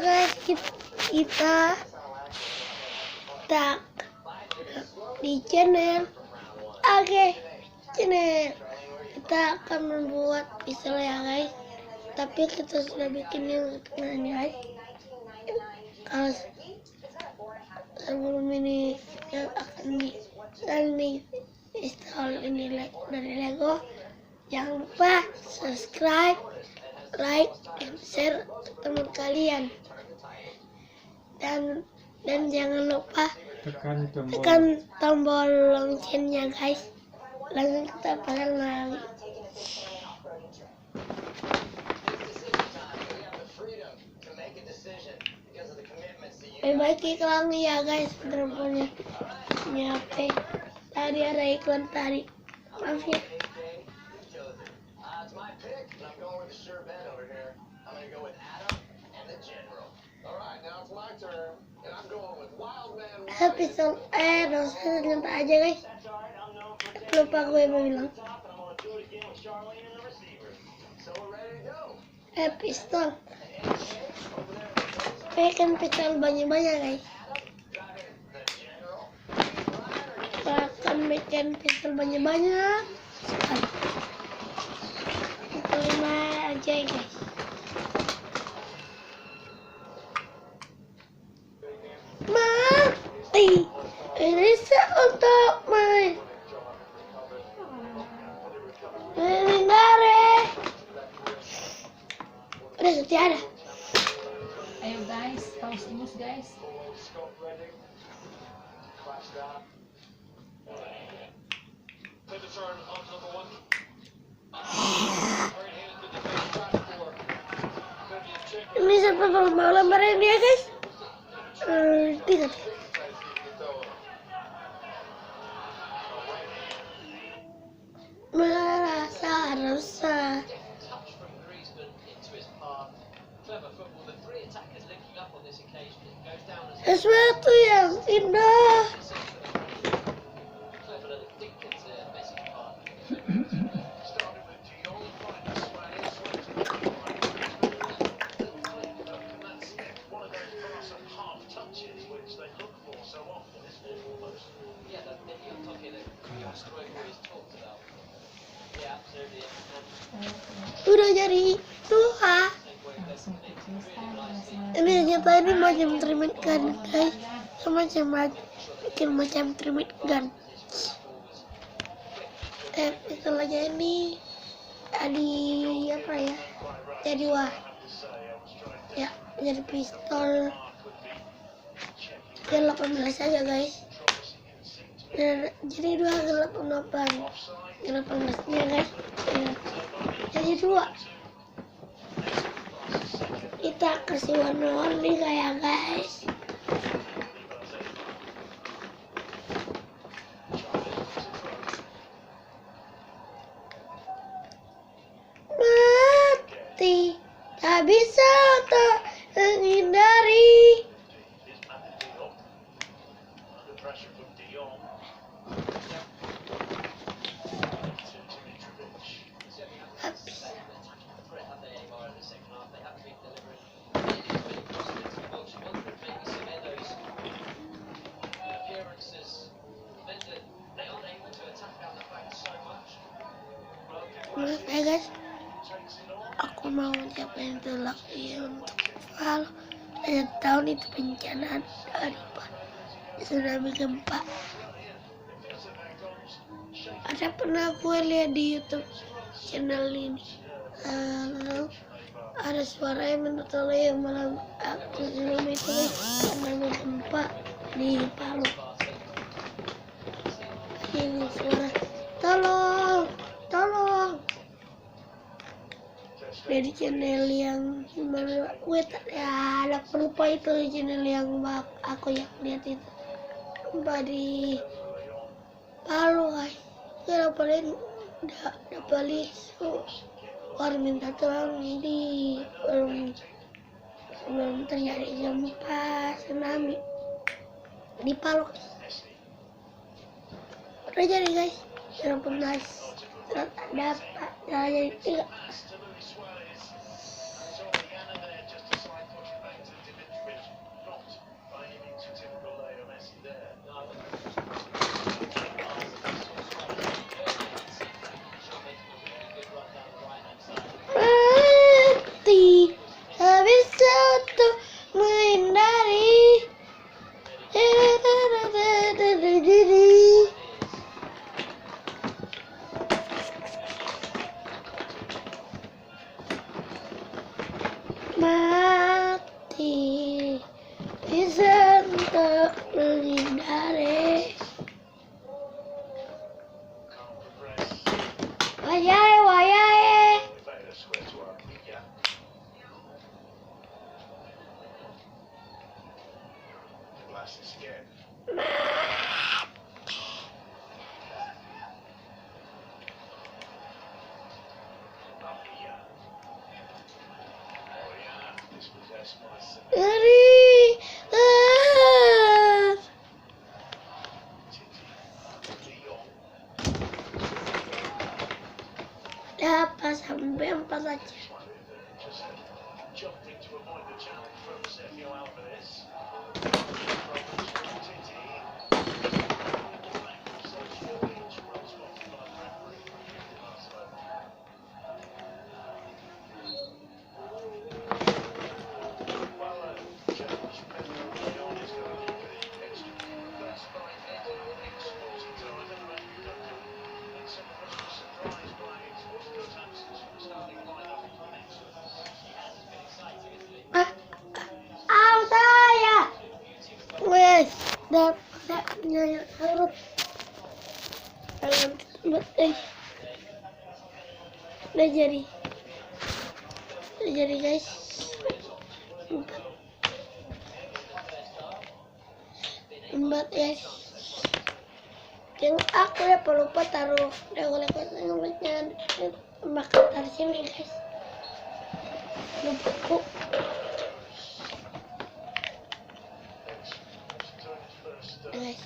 guys, kita di channel channel kita akan membuat pistol ya guys, tapi kita sudah bikin yang kemarin guys. Kalau sebelum ini yang akan di install ini dari Lego, jangan lupa subscribe, like, dan share ke teman kalian, dan jangan lupa tekan tombol loncengnya guys. Langsung kita pasang lagi. Baik iklan ya guys, teleponnya nyampe. Tadi ada iklan tadi, maaf ya. Pistol dosen nyantai aja guys. Lupa gue bilang. Pistol. Kan pistol banyak-banyak guys. Akan bikin pistol banyak-banyak. Lima aja guys. Mati. Ini untuk main. Udah setia ada. Ayo guys, paus imus guys. Ini sampai malam bareng dia guys. Tidak. Merasa resah. Sesuatu yang indah. Udah jadi tua. Ini kita ini macam trimit gun guys, bikin macam trimit gun. Pistol aja ini apa ya? Jadi ya jadi pistol yang 18 aja guys. Jadi 18 nya guys. Jadi 2. Kita kasih warna-warni kayak guys. Mati, tak bisa tak menghindari. Maaf ya guys, aku mau ucapin terima kasih untuk hal banyak tahun itu bencana dari tsunami gempa. Ada pernah gue lihat di YouTube channel ini, ada suara yang menurut yang malam aku tsunami itu tsunami gempa di Palu. Ini suara tolong. Dari channel yang gue ada lupa itu channel yang aku yang lihat itu di Palu guys. Kita dapat orang minta tolong ini belum terjadi gempa tsunami di Palu. Udah jadi guys, 18 dapat jadi 3. Ngeri. Ah. Dapat sampai 4 aja. Saya. Wes, dapat nyanyi urut. Tangan tempat udah jadi guys. Empat guys. Yang aku lupa taruh dagoleknya makan dari sini guys. Lupa aku. Guys.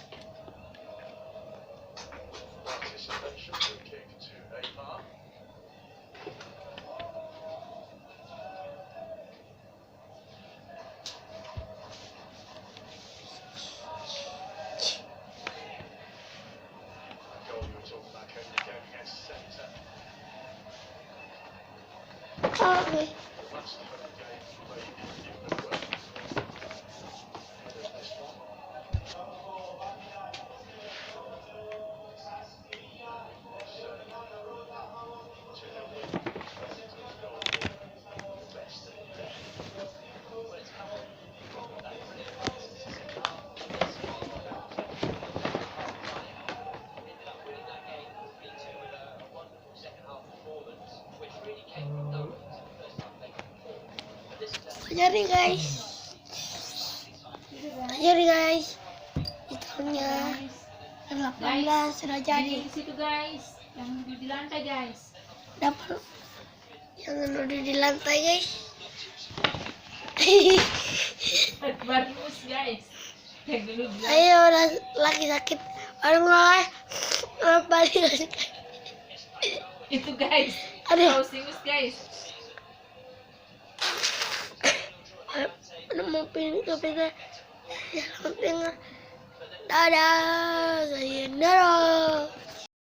Okay. Jadi guys, hitungnya 18 sudah jadi. Di situ guys, yang di lantai guys. Dapat yang udah di lantai guys. Bagus guys. Yang dulu bilang. Ayo udah lagi sakit. Baru mulai balik. Itu guys. Aduh. Singus guys. Udah mau pindah ke pindah. Dadah, sayonara.